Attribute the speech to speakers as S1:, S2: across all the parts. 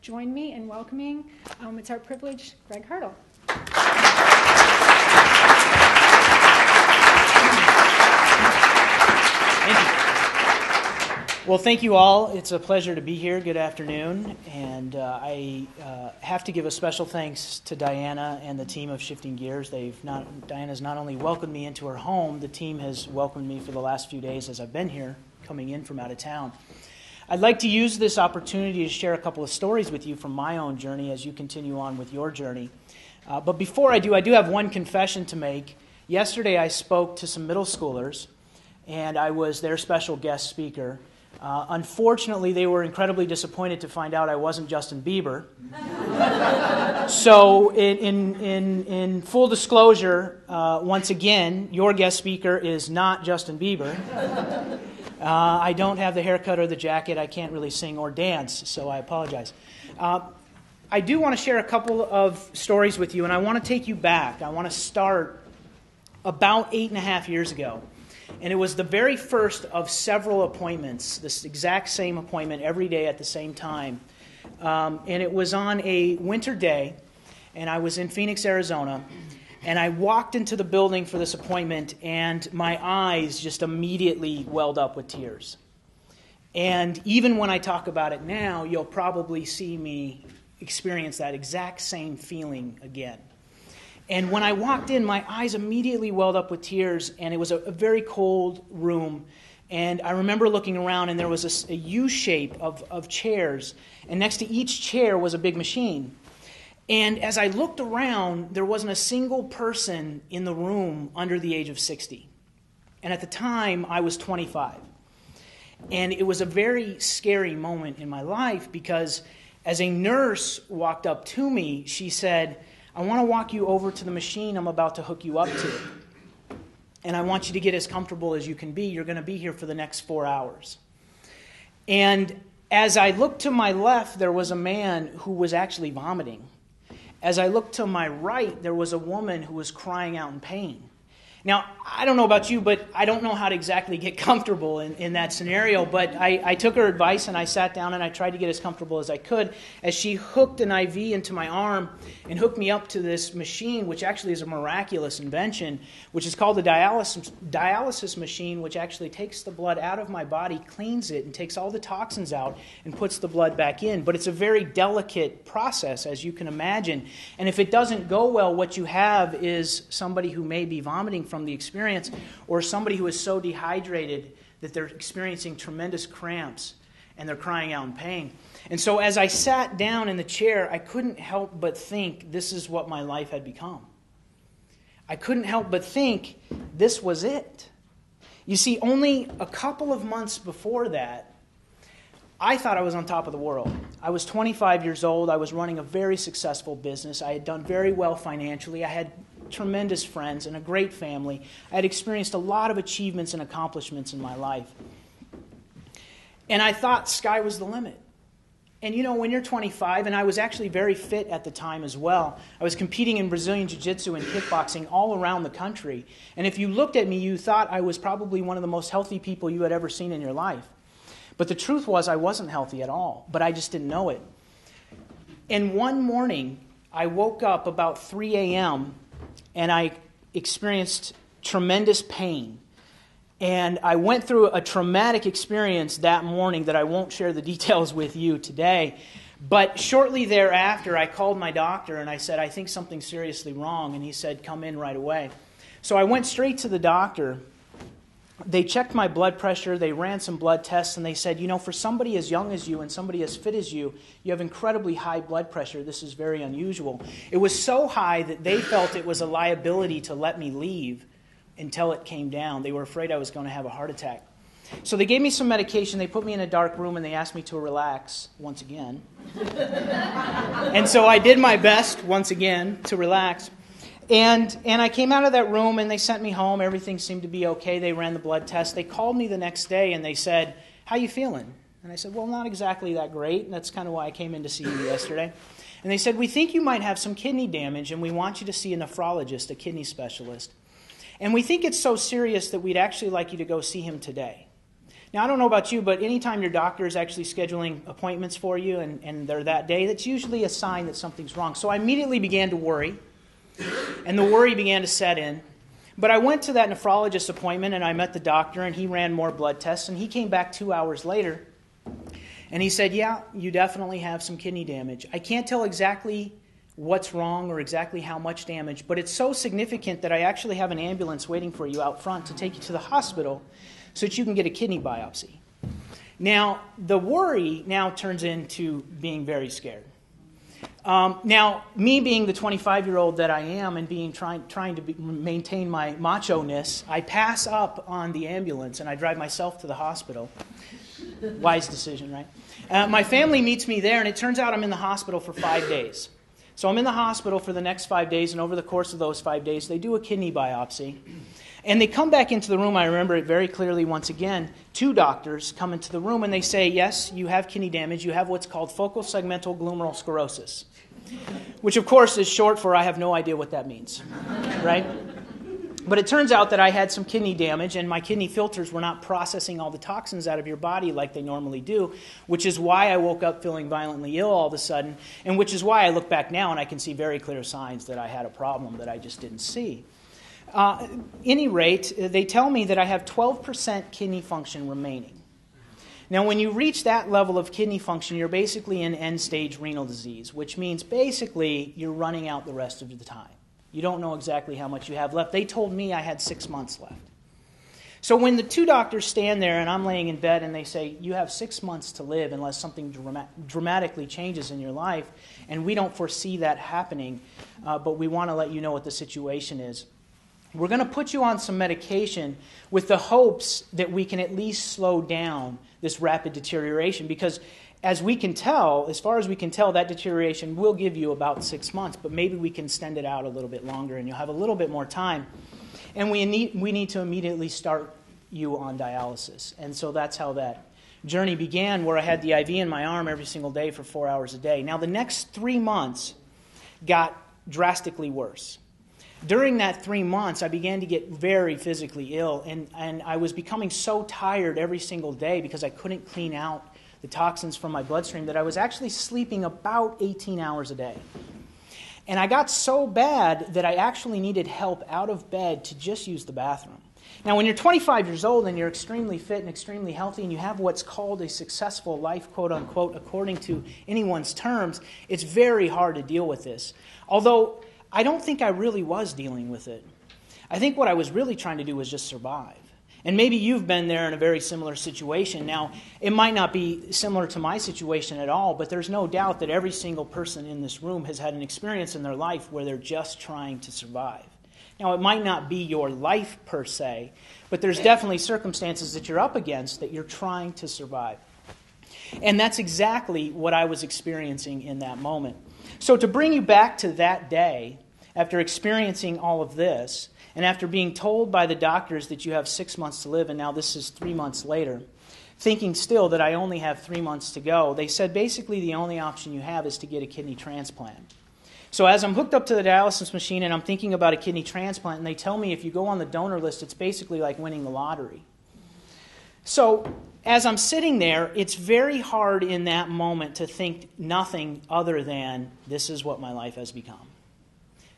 S1: join me in welcoming, it's our privilege, Greg Hartle.
S2: Thank you. Well, thank you all. It's a pleasure to be here. Good afternoon. And I have to give a special thanks to Diana and the team of Shifting Gears. Diana's not only welcomed me into her home, the team has welcomed me for the last few days as I've been here, coming in from out of town. I'd like to use this opportunity to share a couple of stories with you from my own journey as you continue on with your journey. But before I do have one confession to make. Yesterday I spoke to some middle schoolers, and I was their special guest speaker. Unfortunately, they were incredibly disappointed to find out I wasn't Justin Bieber. So, in full disclosure, once again, your guest speaker is not Justin Bieber. I don't have the haircut or the jacket. I can't really sing or dance, so I apologize. I do want to share a couple of stories with you, and I want to take you back. I want to start about 8.5 years ago. And it was the very first of several appointments, this exact same appointment every day at the same time. And it was on a winter day, and I was in Phoenix, Arizona. And I walked into the building for this appointment, and my eyes just immediately welled up with tears. And even when I talk about it now, you'll probably see me experience that exact same feeling again. And when I walked in, my eyes immediately welled up with tears, and it was a very cold room. And I remember looking around, and there was a U shape of chairs, and next to each chair was a big machine. And as I looked around, there wasn't a single person in the room under the age of 60. And at the time, I was 25. And it was a very scary moment in my life because as a nurse walked up to me, she said, "I want to walk you over to the machine I'm about to hook you up to. And I want you to get as comfortable as you can be. You're going to be here for the next 4 hours." And as I looked to my left, there was a man who was actually vomiting. As I looked to my right, there was a woman who was crying out in pain. Now, I don't know about you, but I don't know how to exactly get comfortable in that scenario. But I took her advice, and I sat down, and I tried to get as comfortable as I could as she hooked an IV into my arm and hooked me up to this machine, which actually is a miraculous invention, which is called the dialysis machine, which actually takes the blood out of my body, cleans it, and takes all the toxins out and puts the blood back in. But it's a very delicate process, as you can imagine. And if it doesn't go well, what you have is somebody who may be vomiting from the experience, or somebody who is so dehydrated that they're experiencing tremendous cramps and they're crying out in pain. And so as I sat down in the chair, I couldn't help but think this is what my life had become. I couldn't help but think this was it. You see, only a couple of months before that, I thought I was on top of the world. I was 25 years old. I was running a very successful business. I had done very well financially. I had tremendous friends and a great family. I had experienced a lot of achievements and accomplishments in my life. And I thought sky was the limit. And you know, when you're 25, and I was actually very fit at the time as well, I was competing in Brazilian Jiu-Jitsu and kickboxing all around the country. And if you looked at me, you thought I was probably one of the most healthy people you had ever seen in your life. But the truth was I wasn't healthy at all, but I just didn't know it. And one morning, I woke up about 3 a.m., and I experienced tremendous pain. And I went through a traumatic experience that morning that I won't share the details with you today. But shortly thereafter, I called my doctor and I said, "I think something's seriously wrong." And he said, "Come in right away." So I went straight to the doctor. They checked my blood pressure, they ran some blood tests, and they said, "You know, for somebody as young as you and somebody as fit as you, you have incredibly high blood pressure. This is very unusual." It was so high that they felt it was a liability to let me leave until it came down. They were afraid I was going to have a heart attack. So they gave me some medication, they put me in a dark room, and they asked me to relax once again. And so I did my best once again to relax. And I came out of that room, and they sent me home. Everything seemed to be okay. They ran the blood test. They called me the next day, and they said, "How you feeling?" And I said, "Well, not exactly that great." And that's kind of why I came in to see you yesterday. And they said, "We think you might have some kidney damage, and we want you to see a nephrologist, a kidney specialist. And we think it's so serious that we'd actually like you to go see him today." Now, I don't know about you, but anytime your doctor is actually scheduling appointments for you and they're that day, that's usually a sign that something's wrong. So I immediately began to worry, and the worry began to set in. But I went to that nephrologist appointment, and I met the doctor, and he ran more blood tests, and he came back 2 hours later, and he said, yeah, you definitely have some kidney damage. I can't tell exactly what's wrong or exactly how much damage, but it's so significant that I actually have an ambulance waiting for you out front to take you to the hospital so that you can get a kidney biopsy. Now, the worry now turns into being very scared. Now, me being the 25-year-old that I am and trying to maintain my macho-ness, I pass up on the ambulance and I drive myself to the hospital. Wise decision, right? My family meets me there, and it turns out I'm in the hospital for 5 days. So I'm in the hospital for the next 5 days, and over the course of those 5 days, they do a kidney biopsy. And they come back into the room. I remember it very clearly once again. 2 doctors come into the room, and they say, yes, you have kidney damage. You have what's called focal segmental glomerulosclerosis, which, of course, is short for I have no idea what that means, right? But it turns out that I had some kidney damage, and my kidney filters were not processing all the toxins out of your body like they normally do, which is why I woke up feeling violently ill all of a sudden, and which is why I look back now and I can see very clear signs that I had a problem that I just didn't see. Any rate, they tell me that I have 12% kidney function remaining. Now, when you reach that level of kidney function, you're basically in end-stage renal disease, which means basically you're running out the rest of the time. You don't know exactly how much you have left. They told me I had 6 months left. So when the 2 doctors stand there and I'm laying in bed and they say, you have 6 months to live unless something dramatically changes in your life, and we don't foresee that happening, but we want to let you know what the situation is. We're going to put you on some medication with the hopes that we can at least slow down this rapid deterioration, because as we can tell, as far as we can tell, that deterioration will give you about 6 months, but maybe we can extend it out a little bit longer and you'll have a little bit more time. And we need to immediately start you on dialysis. And so that's how that journey began, where I had the IV in my arm every single day for 4 hours a day. Now, the next 3 months got drastically worse. During that 3 months, I began to get very physically ill, and I was becoming so tired every single day because I couldn't clean out the toxins from my bloodstream that I was actually sleeping about 18 hours a day. And I got so bad that I actually needed help out of bed to just use the bathroom. Now, when you're 25 years old and you're extremely fit and extremely healthy and you have what's called a successful life, quote unquote, according to anyone's terms, it's very hard to deal with this. Although I don't think I really was dealing with it. I think what I was really trying to do was just survive. And maybe you've been there in a very similar situation. Now, it might not be similar to my situation at all, but there's no doubt that every single person in this room has had an experience in their life where they're just trying to survive. Now, it might not be your life per se, but there's definitely circumstances that you're up against that you're trying to survive. And that's exactly what I was experiencing in that moment. So to bring you back to that day, after experiencing all of this, and after being told by the doctors that you have 6 months to live, and now this is 3 months later, thinking still that I only have 3 months to go, they said basically the only option you have is to get a kidney transplant. So as I'm hooked up to the dialysis machine and I'm thinking about a kidney transplant, and they tell me if you go on the donor list, it's basically like winning the lottery. So as I'm sitting there, it's very hard in that moment to think nothing other than this is what my life has become.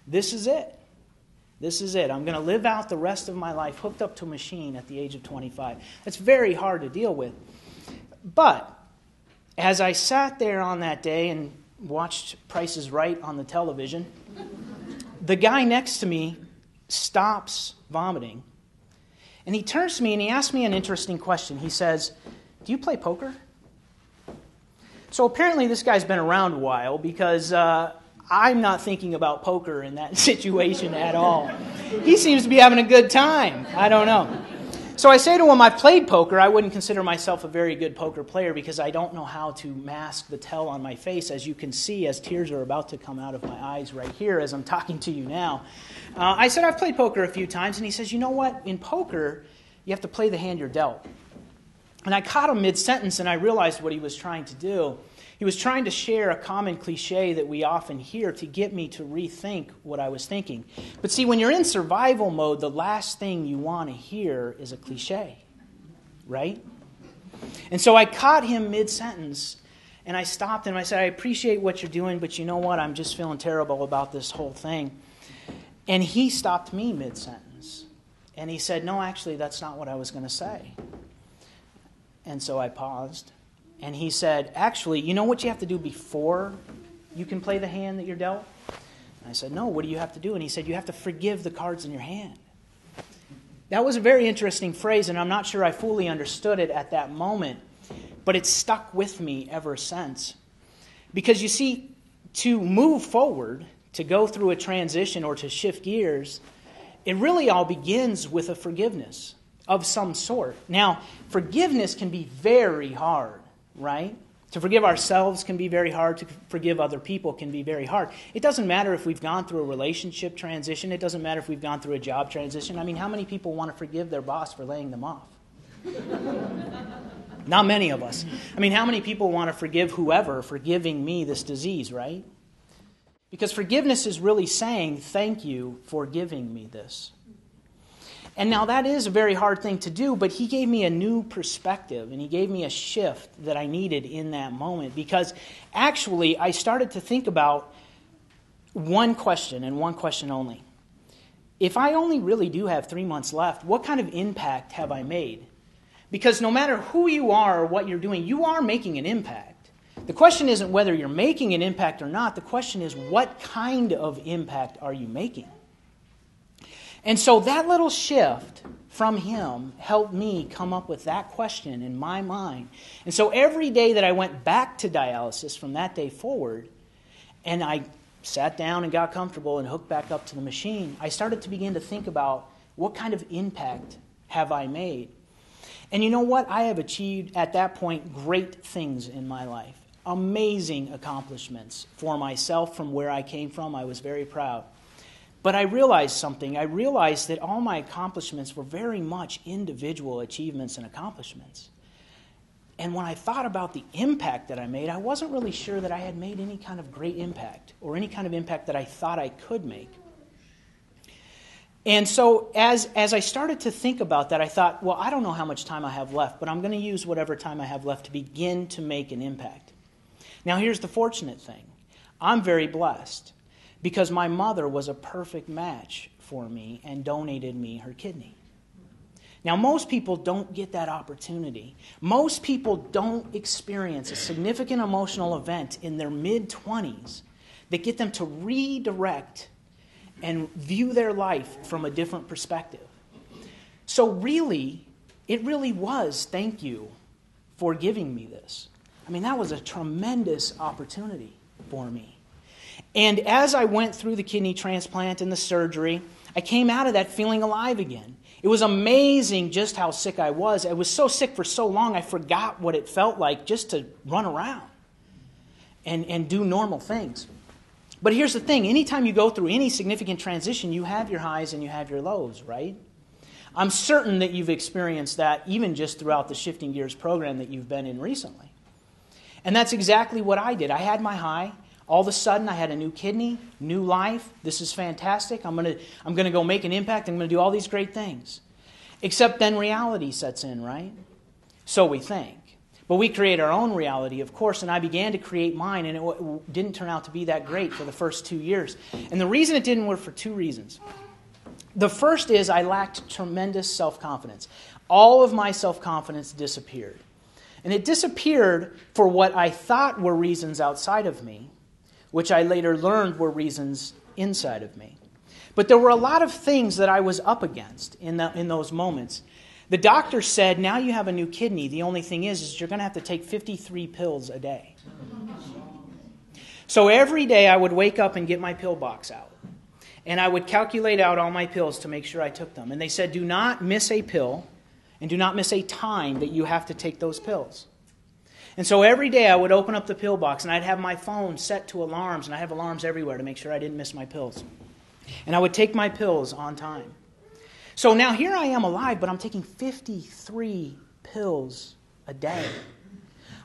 S2: This is it. This is it. I'm going to live out the rest of my life hooked up to a machine at the age of 25. That's very hard to deal with. But as I sat there on that day and watched Price is Right on the television, the guy next to me stops vomiting. And he turns to me and he asks me an interesting question. He says, "Do you play poker?" So apparently this guy's been around a while, because I'm not thinking about poker in that situation at all. He seems to be having a good time. I don't know. So I say to him, I've played poker. I wouldn't consider myself a very good poker player because I don't know how to mask the tell on my face, as you can see, as tears are about to come out of my eyes right here as I'm talking to you now. I said, I've played poker a few times, and he says, you know what? In poker, you have to play the hand you're dealt. And I caught him mid-sentence, and I realized what he was trying to do. He was trying to share a common cliche that we often hear to get me to rethink what I was thinking. But see, when you're in survival mode, the last thing you want to hear is a cliche, right? And so I caught him mid-sentence, and I stopped him. I said, I appreciate what you're doing, but you know what? I'm just feeling terrible about this whole thing. And he stopped me mid-sentence. And he said, no, actually, that's not what I was going to say. And so I paused. And he said, actually, you know what you have to do before you can play the hand that you're dealt? And I said, no, what do you have to do? And he said, you have to forgive the cards in your hand. That was a very interesting phrase, and I'm not sure I fully understood it at that moment, but it's stuck with me ever since. Because you see, to move forward, to go through a transition or to shift gears, it really all begins with a forgiveness of some sort. Now, forgiveness can be very hard, right? To forgive ourselves can be very hard. To forgive other people can be very hard. It doesn't matter if we've gone through a relationship transition. It doesn't matter if we've gone through a job transition. I mean, how many people want to forgive their boss for laying them off? Not many of us. I mean, how many people want to forgive whoever for giving me this disease, right? Because forgiveness is really saying, thank you for giving me this. And now that is a very hard thing to do, but he gave me a new perspective, and he gave me a shift that I needed in that moment. Because actually, I started to think about one question, and one question only. If I only really do have 3 months left, what kind of impact have I made? Because no matter who you are or what you're doing, you are making an impact. The question isn't whether you're making an impact or not. The question is, what kind of impact are you making? And so that little shift from him helped me come up with that question in my mind. And so every day that I went back to dialysis from that day forward, and I sat down and got comfortable and hooked back up to the machine, I started to begin to think about what kind of impact have I made. And you know what? I have achieved at that point great things in my life. Amazing accomplishments for myself from where I came from. I was very proud. But I realized something. I realized that all my accomplishments were very much individual achievements and accomplishments. And when I thought about the impact that I made, I wasn't really sure that I had made any kind of great impact or any kind of impact that I thought I could make. And so as I started to think about that, I thought, well, I don't know how much time I have left, but I'm going to use whatever time I have left to begin to make an impact. Now, here's the fortunate thing. I'm very blessed, because my mother was a perfect match for me and donated me her kidney. Now, most people don't get that opportunity. Most people don't experience a significant emotional event in their mid-20s that get them to redirect and view their life from a different perspective. So really, it really was thank you for giving me this. I mean, that was a tremendous opportunity for me. And as I went through the kidney transplant and the surgery, I came out of that feeling alive again. It was amazing just how sick I was. I was so sick for so long, I forgot what it felt like just to run around and do normal things. But here's the thing. Anytime you go through any significant transition, you have your highs and you have your lows, right? I'm certain that you've experienced that even just throughout the Shifting Gears program that you've been in recently. And that's exactly what I did. I had my high. All of a sudden, I had a new kidney, new life. This is fantastic. I'm going to go make an impact. I'm going to do all these great things. Except then reality sets in, right? So we think. But we create our own reality, of course, and I began to create mine, and it didn't turn out to be that great for the first 2 years. And the reason it didn't work for 2 reasons. The first is I lacked tremendous self-confidence. All of my self-confidence disappeared. And it disappeared for what I thought were reasons outside of me, which I later learned were reasons inside of me. But there were a lot of things that I was up against in those moments. The doctor said, now you have a new kidney. The only thing is you're going to have to take 53 pills a day. So every day I would wake up and get my pill box out. And I would calculate out all my pills to make sure I took them. And they said, do not miss a pill and do not miss a time that you have to take those pills. And so every day I would open up the pill box and I'd have my phone set to alarms, and I have alarms everywhere to make sure I didn't miss my pills. And I would take my pills on time. So now here I am alive, but I'm taking 53 pills a day.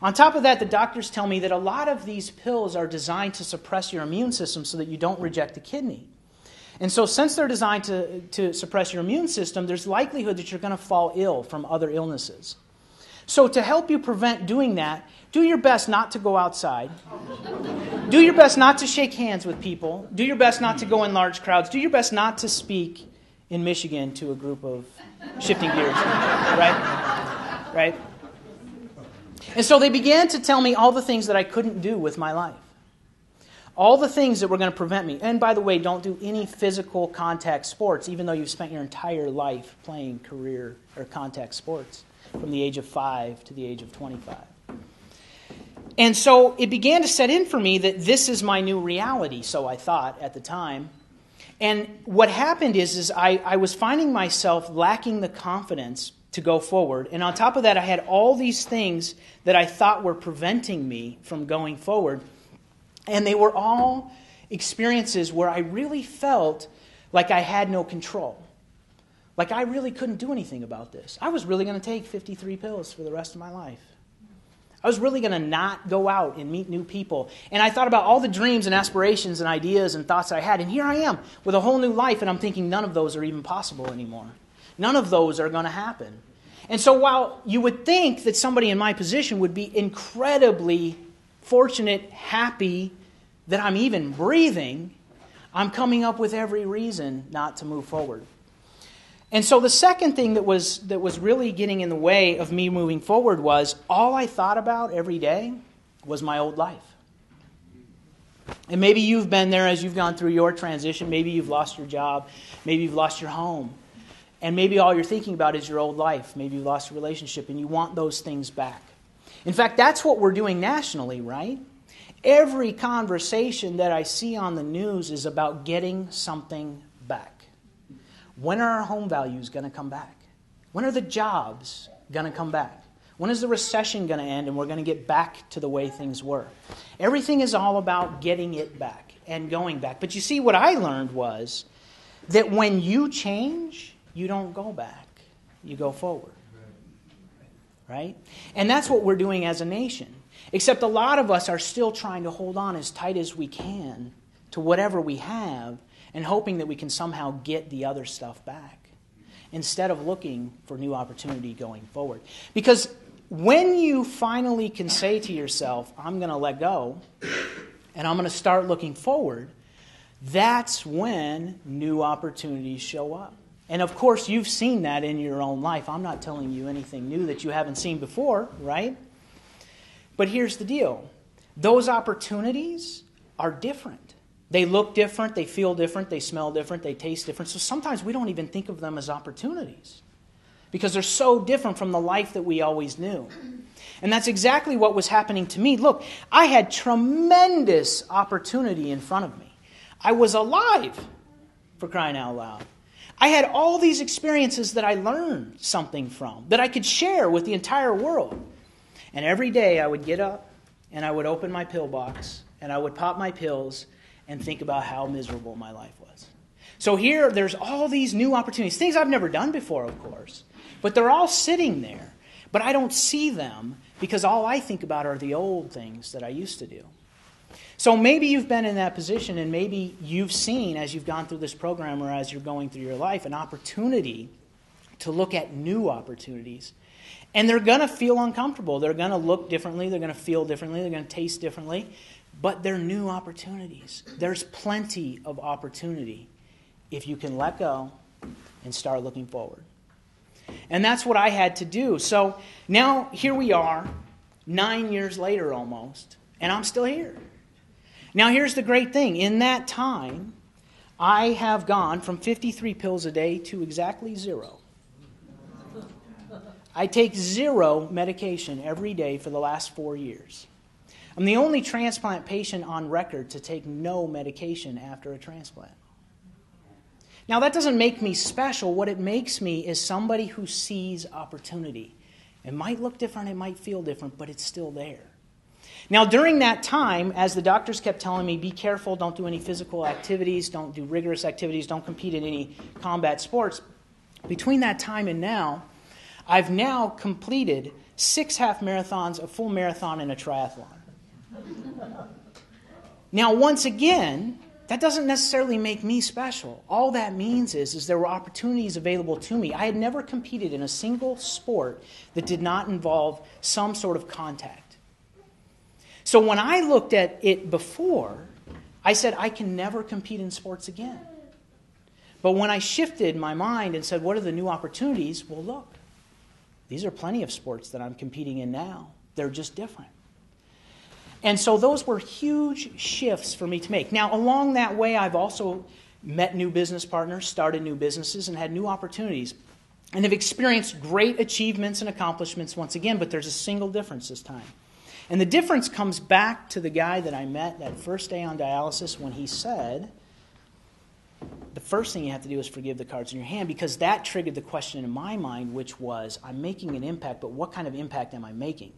S2: On top of that, the doctors tell me that a lot of these pills are designed to suppress your immune system so that you don't reject the kidney. And so since they're designed to suppress your immune system, there's likelihood that you're going to fall ill from other illnesses. So to help you prevent doing that, do your best not to go outside. Do your best not to shake hands with people. Do your best not to go in large crowds. Do your best not to speak in Michigan to a group of shifting gears. Right? And so they began to tell me all the things that I couldn't do with my life. All the things that were going to prevent me. And by the way, don't do any physical contact sports, even though you've spent your entire life playing career or contact sports from the age of 5 to the age of 25. And so it began to set in for me that this is my new reality, so I thought at the time. And what happened is I was finding myself lacking the confidence to go forward. And on top of that, I had all these things that I thought were preventing me from going forward. And they were all experiences where I really felt like I had no control. Like I really couldn't do anything about this. I was really going to take 53 pills for the rest of my life. I was really going to not go out and meet new people. And I thought about all the dreams and aspirations and ideas and thoughts I had. And here I am with a whole new life, and I'm thinking none of those are even possible anymore. None of those are going to happen. And so while you would think that somebody in my position would be incredibly fortunate, happy that I'm even breathing, I'm coming up with every reason not to move forward. And so the second thing that was really getting in the way of me moving forward was all I thought about every day was my old life. And maybe you've been there as you've gone through your transition. Maybe you've lost your job. Maybe you've lost your home. And maybe all you're thinking about is your old life. Maybe you've lost a relationship and you want those things back. In fact, that's what we're doing nationally, right? Every conversation that I see on the news is about getting something back. When are our home values going to come back? When are the jobs going to come back? When is the recession going to end and we're going to get back to the way things were? Everything is all about getting it back and going back. But you see, what I learned was that when you change, you don't go back. You go forward. Right? And that's what we're doing as a nation. Except a lot of us are still trying to hold on as tight as we can to whatever we have and hoping that we can somehow get the other stuff back instead of looking for new opportunity going forward. Because when you finally can say to yourself, I'm going to let go and I'm going to start looking forward, that's when new opportunities show up. And of course, you've seen that in your own life. I'm not telling you anything new that you haven't seen before, right? But here's the deal. Those opportunities are different. They look different, they feel different, they smell different, they taste different. So sometimes we don't even think of them as opportunities because they're so different from the life that we always knew. And that's exactly what was happening to me. Look, I had tremendous opportunity in front of me. I was alive, for crying out loud. I had all these experiences that I learned something from, that I could share with the entire world. And every day I would get up and I would open my pill box and I would pop my pills and think about how miserable my life was. So here, there's all these new opportunities, things I've never done before, of course. But they're all sitting there. But I don't see them because all I think about are the old things that I used to do. So maybe you've been in that position and maybe you've seen, as you've gone through this program or as you're going through your life, an opportunity to look at new opportunities. And they're going to feel uncomfortable. They're going to look differently. They're going to feel differently. They're going to taste differently. But they're new opportunities. There's plenty of opportunity if you can let go and start looking forward. And that's what I had to do. So now here we are, 9 years later almost, and I'm still here. Now here's the great thing. In that time, I have gone from 53 pills a day to exactly 0. I take 0 medication every day for the last 4 years. I'm the only transplant patient on record to take no medication after a transplant. Now, that doesn't make me special. What it makes me is somebody who sees opportunity. It might look different, it might feel different, but it's still there. Now, during that time, as the doctors kept telling me, be careful, don't do any physical activities, don't do rigorous activities, don't compete in any combat sports, between that time and now, I've now completed 6 half marathons, a full marathon, and a triathlon. Now, once again, That doesn't necessarily make me special. All that means is there were opportunities available to me. I had never competed in a single sport that did not involve some sort of contact. So when I looked at it before, I said, I can never compete in sports again. But when I shifted my mind and said, what are the new opportunities? Well, look, these are plenty of sports that I'm competing in now. They're just different. And so those were huge shifts for me to make. Now, along that way, I've also met new business partners, started new businesses, and had new opportunities, and have experienced great achievements and accomplishments once again, but there's a single difference this time. And the difference comes back to the guy that I met that first day on dialysis when he said, the first thing you have to do is forgive the cards in your hand, because that triggered the question in my mind, which was, I'm making an impact, but what kind of impact am I making?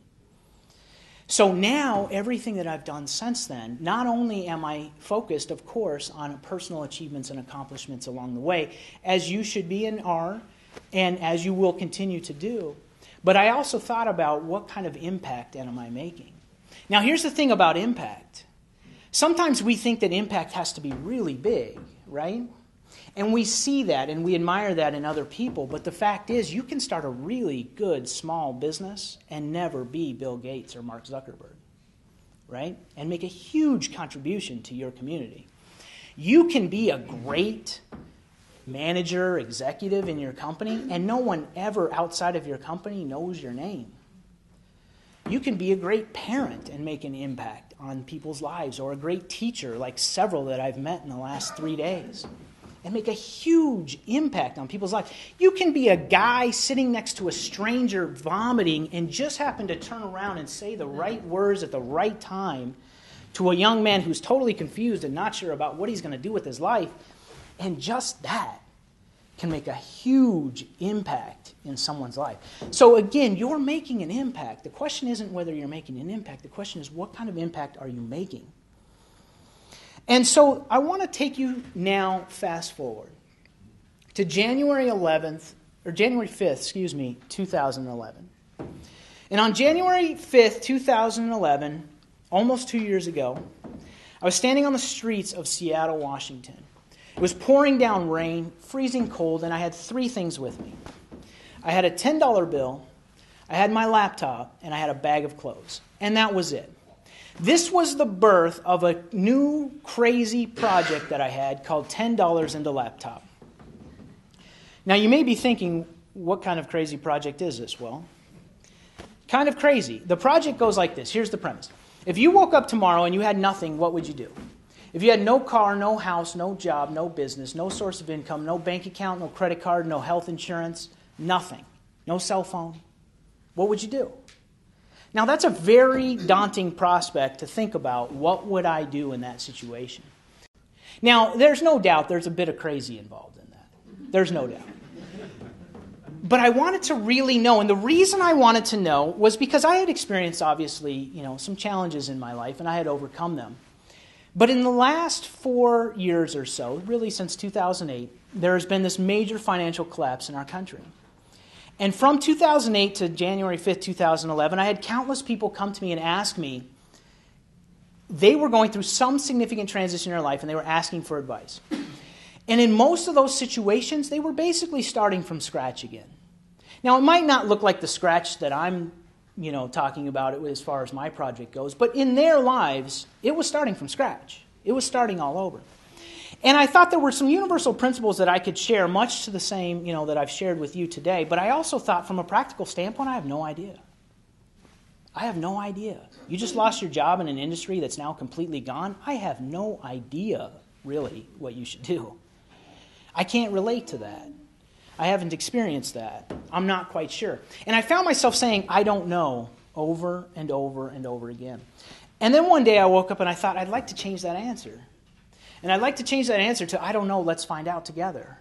S2: So now, everything that I've done since then, not only am I focused, of course, on personal achievements and accomplishments along the way, as you should be and are, and as you will continue to do, but I also thought about what kind of impact am I making. Now, here's the thing about impact. Sometimes we think that impact has to be really big, right? And we see that and we admire that in other people, but the fact is you can start a really good small business and never be Bill Gates or Mark Zuckerberg, right? And make a huge contribution to your community. You can be a great manager, executive in your company, and no one ever outside of your company knows your name. You can be a great parent and make an impact on people's lives, or a great teacher like several that I've met in the last 3 days, and make a huge impact on people's lives. You can be a guy sitting next to a stranger vomiting and just happen to turn around and say the right words at the right time to a young man who's totally confused and not sure about what he's going to do with his life. And just that can make a huge impact in someone's life. So again, you're making an impact. The question isn't whether you're making an impact. The question is, what kind of impact are you making? And so I want to take you now, fast forward, to January 5th, 2011. And on January 5th, 2011, almost 2 years ago, I was standing on the streets of Seattle, Washington. It was pouring down rain, freezing cold, and I had three things with me. I had a $10 bill, I had my laptop, and I had a bag of clothes. And that was it. This was the birth of a new crazy project that I had called $10 into Laptop. Now you may be thinking, what kind of crazy project is this? Well, kind of crazy. The project goes like this. Here's the premise. If you woke up tomorrow and you had nothing, what would you do? If you had no car, no house, no job, no business, no source of income, no bank account, no credit card, no health insurance, nothing, no cell phone, what would you do? Now that's a very daunting prospect to think about. What would I do in that situation? Now there's no doubt there's a bit of crazy involved in that. There's no doubt. But I wanted to really know, and the reason I wanted to know was because I had experienced, obviously, some challenges in my life, and I had overcome them. But in the last 4 years or so, really since 2008, there has been this major financial collapse in our country. And from 2008 to January 5th, 2011, I had countless people come to me and ask me, they were going through some significant transition in their life and they were asking for advice. And in most of those situations, they were basically starting from scratch again. Now, it might not look like the scratch that I'm talking about it as far as my project goes, but in their lives, it was starting from scratch. It was starting all over. And I thought there were some universal principles that I could share, much to the same, that I've shared with you today, but I also thought from a practical standpoint, I have no idea. I have no idea. You just lost your job in an industry that's now completely gone. I have no idea, really, what you should do. I can't relate to that. I haven't experienced that. I'm not quite sure. And I found myself saying, I don't know, over and over and over again. And then one day I woke up and I thought, I'd like to change that answer. And I'd like to change that answer to, I don't know, let's find out together.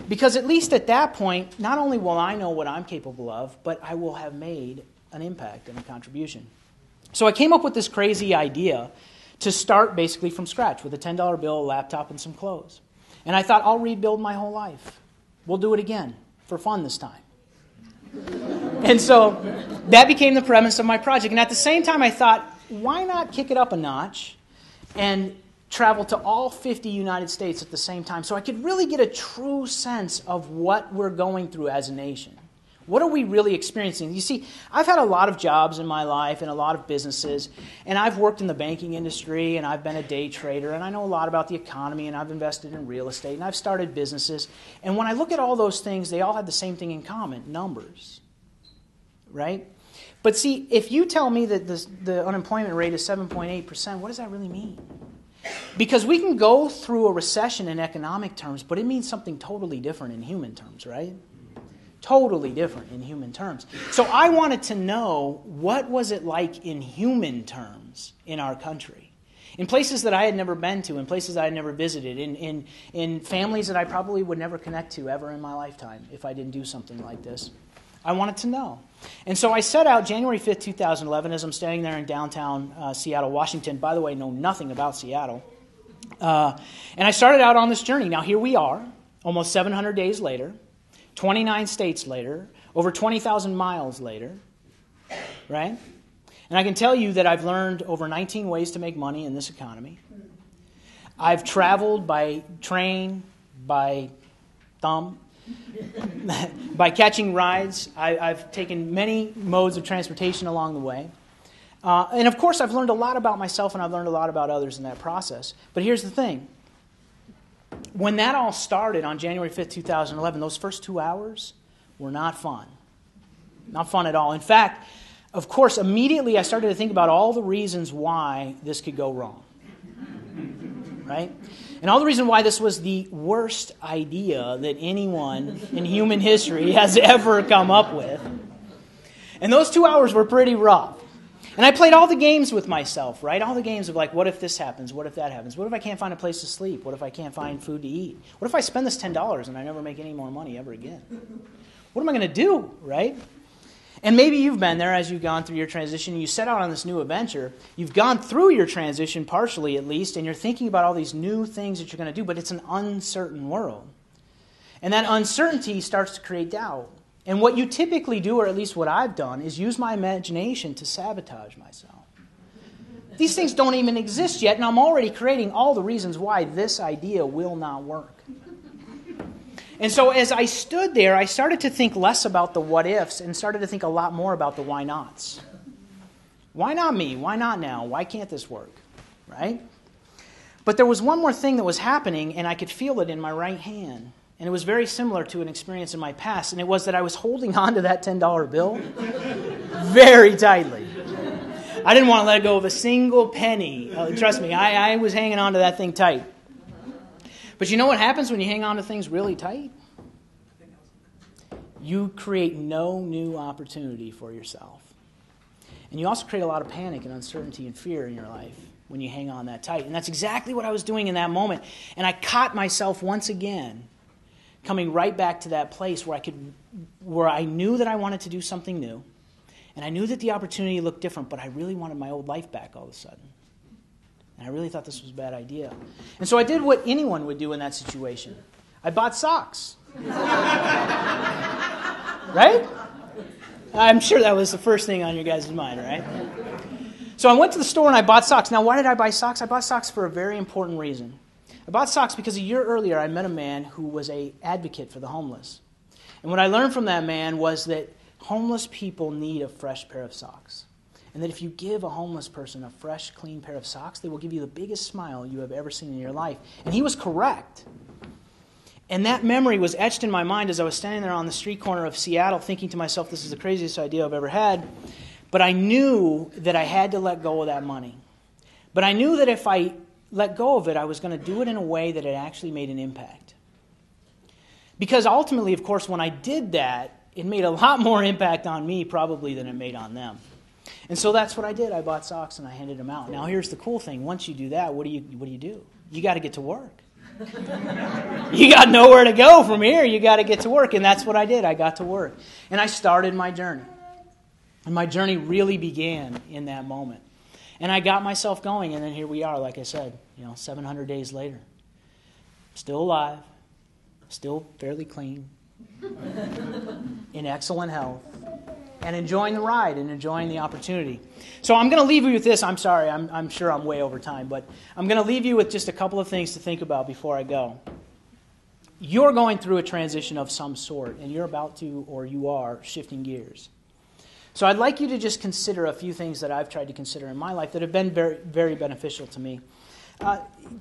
S2: Because at least at that point, not only will I know what I'm capable of, but I will have made an impact and a contribution. So I came up with this crazy idea to start basically from scratch with a $10 bill, a laptop, and some clothes. And I thought, I'll rebuild my whole life. We'll do it again, for fun this time. And so that became the premise of my project. And at the same time, I thought, why not kick it up a notch and travel to all 50 United States at the same time so I could really get a true sense of what we're going through as a nation. What are we really experiencing? You see, I've had a lot of jobs in my life and a lot of businesses, and I've worked in the banking industry, and I've been a day trader, and I know a lot about the economy, and I've invested in real estate, and I've started businesses. And when I look at all those things, they all have the same thing in common, numbers, right? But see, if you tell me that the unemployment rate is 7.8%, what does that really mean? Because we can go through a recession in economic terms, but it means something totally different in human terms, right? Totally different in human terms. So I wanted to know, what was it like in human terms in our country? In places that I had never been to, in places I had never visited, in families that I probably would never connect to ever in my lifetime if I didn't do something like this. I wanted to know. And so I set out January 5th, 2011, as I'm standing there in downtown Seattle, Washington. By the way, I know nothing about Seattle. And I started out on this journey. Now here we are, almost 700 days later, 29 states later, over 20,000 miles later, right? And I can tell you that I've learned over 19 ways to make money in this economy. I've traveled by train, by thumb, by catching rides. I've taken many modes of transportation along the way. And of course, I've learned a lot about myself, and I've learned a lot about others in that process. But here's the thing. When that all started on January 5th, 2011, those first 2 hours were not fun. Not fun at all. In fact, of course, immediately I started to think about all the reasons why this could go wrong. Right? And all the reason why this was the worst idea that anyone in human history has ever come up with. And those 2 hours were pretty rough. And I played all the games with myself, right? All the games of like, what if this happens? What if that happens? What if I can't find a place to sleep? What if I can't find food to eat? What if I spend this $10 and I never make any more money ever again? What am I going to do, right? And maybe you've been there as you've gone through your transition. You set out on this new adventure. You've gone through your transition, partially at least, and you're thinking about all these new things that you're going to do, but it's an uncertain world. And that uncertainty starts to create doubt. And what you typically do, or at least what I've done, is use my imagination to sabotage myself. These things don't even exist yet, and I'm already creating all the reasons why this idea will not work. And so as I stood there, I started to think less about the what-ifs and started to think a lot more about the why-nots. Why not me? Why not now? Why can't this work? Right? But there was one more thing that was happening, and I could feel it in my right hand. And it was very similar to an experience in my past, and it was that I was holding on to that $10 bill very tightly. I didn't want to let go of a single penny. Trust me, I was hanging on to that thing tight. But you know what happens when you hang on to things really tight? You create no new opportunity for yourself. And you also create a lot of panic and uncertainty and fear in your life when you hang on that tight. And that's exactly what I was doing in that moment. And I caught myself once again coming right back to that place where I knew that I wanted to do something new, and I knew that the opportunity looked different, but I really wanted my old life back all of a sudden. And I really thought this was a bad idea. And so I did what anyone would do in that situation. I bought socks. Right? I'm sure that was the first thing on your guys' mind, right? So I went to the store and I bought socks. Now, why did I buy socks? I bought socks for a very important reason. I bought socks because a year earlier I met a man who was an advocate for the homeless. And what I learned from that man was that homeless people need a fresh pair of socks. And that if you give a homeless person a fresh, clean pair of socks, they will give you the biggest smile you have ever seen in your life. And he was correct. And that memory was etched in my mind as I was standing there on the street corner of Seattle thinking to myself, this is the craziest idea I've ever had. But I knew that I had to let go of that money. But I knew that if I let go of it, I was going to do it in a way that it actually made an impact. Because ultimately, of course, when I did that, it made a lot more impact on me probably than it made on them. And so that's what I did. I bought socks and I handed them out. Now here's the cool thing. Once you do that, what do you do? You got to get to work. You got nowhere to go from here. You got to get to work. And that's what I did. I got to work. And I started my journey. And my journey really began in that moment. And I got myself going, and then here we are, like I said, 700 days later. Still alive, still fairly clean, in excellent health, and enjoying the ride and enjoying the opportunity. So I'm going to leave you with this. I'm sorry, I'm sure I'm way over time, but I'm going to leave you with just a couple of things to think about before I go. You're going through a transition of some sort, and you're about to, or you are, shifting gears. So I'd like you to just consider a few things that I've tried to consider in my life that have been very, very beneficial to me.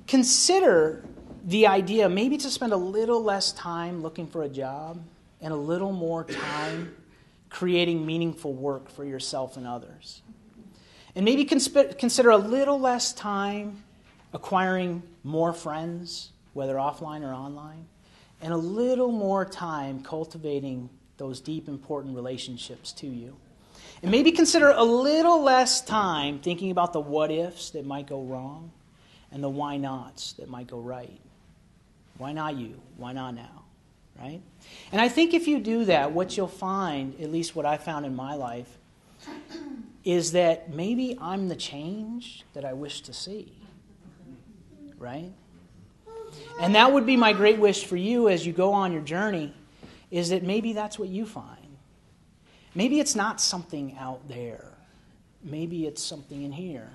S2: Consider the idea maybe to spend a little less time looking for a job and a little more time creating meaningful work for yourself and others. And maybe consider a little less time acquiring more friends, whether offline or online, and a little more time cultivating those deep, important relationships to you. And maybe consider a little less time thinking about the what-ifs that might go wrong and the why-nots that might go right. Why not you? Why not now? Right? And I think if you do that, what you'll find, at least what I found in my life, is that maybe I'm the change that I wish to see. Right? And that would be my great wish for you as you go on your journey, is that maybe that's what you find. Maybe it's not something out there. Maybe it's something in here.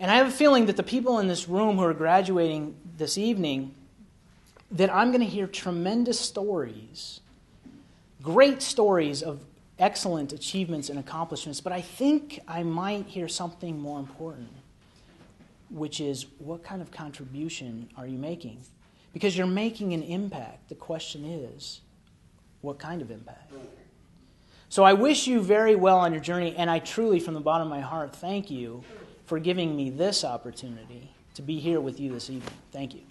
S2: And I have a feeling that the people in this room who are graduating this evening, that I'm going to hear tremendous stories, great stories of excellent achievements and accomplishments, but I think I might hear something more important, which is, what kind of contribution are you making? Because you're making an impact. The question is, what kind of impact? So I wish you very well on your journey, and I truly, from the bottom of my heart, thank you for giving me this opportunity to be here with you this evening. Thank you.